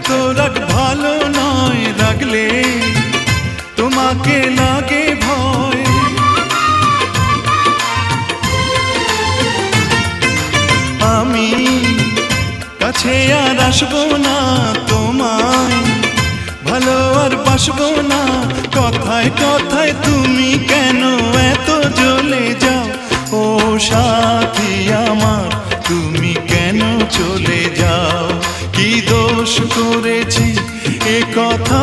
এত রাগ ভালো নয়, রাগলে তোমাকে লাগে ভয়। আমি কাছে আর আসবো না, তোমায় ভালো আর বাসবো না। কথায় কথায় তুমি কেন এত জ্বলে যাও? ও সাথী আমার, তুমি কেন চলে যাও? কি দোষ করেছি এ কথা